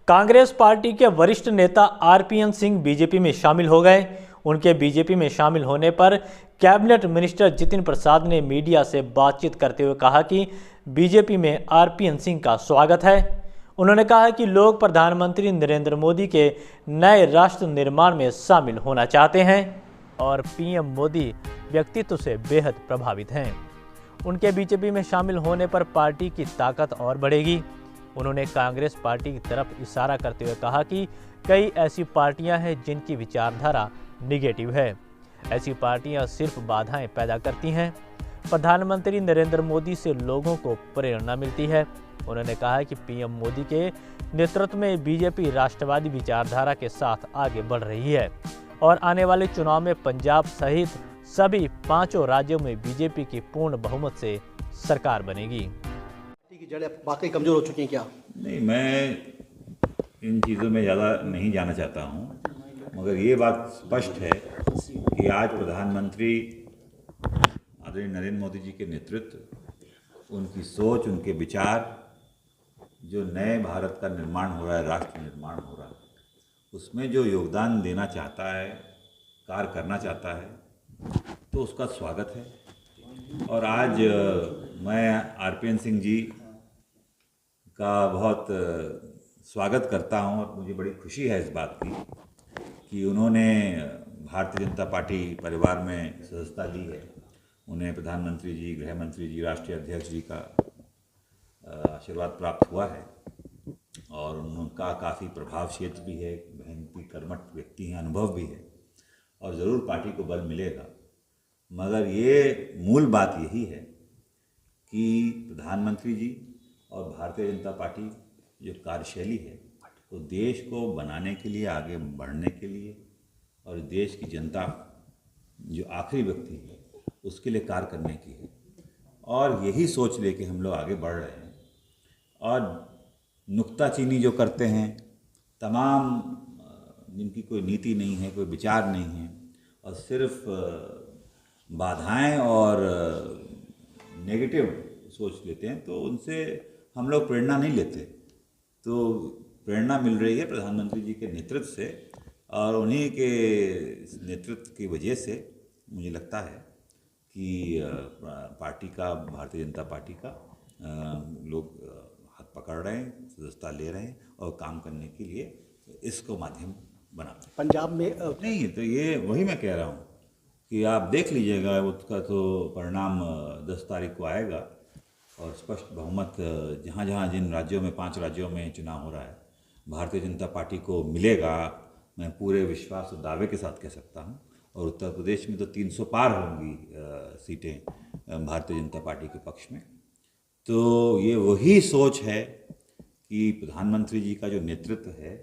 Congress party के वरिष्ठ नेता आरपीएन सिंह बीजेपी में शामिल हो गए। उनके बीजेपी में शामिल होने पर कैबिनेट मिनिस्टर जितिन प्रसाद ने मीडिया से बातचीत करते हुए कहा कि बीजेपी में आरपीएन सिंह का स्वागत है। उन्होंने कहा कि लोग प्रधानमंत्री नरेंद्र मोदी के नए राष्ट्र निर्माण में शामिल होना चाहते हैं और पीएम मोदी व्यक्तित्व से बेहद प्रभावित हैं। उनके बीजेपी में शामिल होने पर पार्टी की ताकत और बढ़ेगी। उन्होंने कांग्रेस पार्टी की तरफ इशारा करते हुए कहा कि कई ऐसी पार्टियां हैं जिनकी विचारधारा निगेटिव है। ऐसी पार्टियां सिर्फ बाधाएं पैदा करती हैं। प्रधानमंत्री नरेंद्र मोदी से लोगों को प्रेरणा मिलती है। उन्होंने कहा कि पीएम मोदी के नेतृत्व में बीजेपी राष्ट्रवादी विचारधारा के साथ आगे बढ़ रही है और आने वाले चुनाव में पंजाब सहित सभी 5 राज्यों में बीजेपी की पूर्ण बहुमत से सरकार बनेगी। की जड़ें वाकई कमजोर हो चुकी हैं क्या? नहीं, मैं इन चीज़ों में ज़्यादा नहीं जाना चाहता हूँ, मगर ये बात स्पष्ट है कि आज प्रधानमंत्री आदरणीय नरेंद्र मोदी जी के नेतृत्व, उनकी सोच, उनके विचार, जो नए भारत का निर्माण हो रहा है, राष्ट्र निर्माण हो रहा है, उसमें जो योगदान देना चाहता है, कार्य करना चाहता है, तो उसका स्वागत है। और आज मैं आरपीएन सिंह जी का बहुत स्वागत करता हूं और मुझे बड़ी खुशी है इस बात की कि उन्होंने भारतीय जनता पार्टी परिवार में सदस्यता ली है। उन्हें प्रधानमंत्री जी, गृह मंत्री जी, राष्ट्रीय अध्यक्ष जी का आशीर्वाद प्राप्त हुआ है और उनका काफ़ी प्रभाव क्षेत्र भी है, मेहनती कर्मठ व्यक्ति हैं, अनुभव भी है और ज़रूर पार्टी को बल मिलेगा। मगर ये मूल बात यही है कि प्रधानमंत्री जी और भारतीय जनता पार्टी जो कार्यशैली है, तो देश को बनाने के लिए, आगे बढ़ने के लिए और देश की जनता जो आखिरी व्यक्ति है उसके लिए कार्य करने की है और यही सोच लेके हम लोग आगे बढ़ रहे हैं। और नुक्ताचीनी जो करते हैं, तमाम जिनकी कोई नीति नहीं है, कोई विचार नहीं है और सिर्फ बाधाएं और नेगेटिव सोच लेते हैं, तो उनसे हम लोग प्रेरणा नहीं लेते। तो प्रेरणा मिल रही है प्रधानमंत्री जी के नेतृत्व से और उन्हीं के नेतृत्व की वजह से मुझे लगता है कि पार्टी का, भारतीय जनता पार्टी का लोग हाथ पकड़ रहे हैं, सदस्यता ले रहे हैं और काम करने के लिए इसको माध्यम बनाते हैं। पंजाब में नहीं, तो ये वही मैं कह रहा हूँ कि आप देख लीजिएगा, उसका तो परिणाम 10 तारीख को आएगा और स्पष्ट बहुमत जहाँ जहाँ जिन राज्यों में, 5 राज्यों में चुनाव हो रहा है, भारतीय जनता पार्टी को मिलेगा। मैं पूरे विश्वास और दावे के साथ कह सकता हूँ। और उत्तर प्रदेश में तो 300 पार होंगी सीटें भारतीय जनता पार्टी के पक्ष में। तो ये वही सोच है कि प्रधानमंत्री जी का जो नेतृत्व है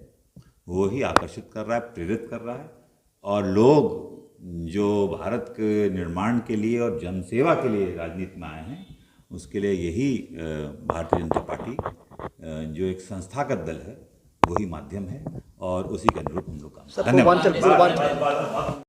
वो ही आकर्षित कर रहा है, प्रेरित कर रहा है और लोग जो भारत के निर्माण के लिए और जनसेवा के लिए राजनीति में आए हैं, उसके लिए यही भारतीय जनता पार्टी जो एक संस्थागत दल है वही माध्यम है और उसी के अनुरूप हम लोग काम। धन्यवाद।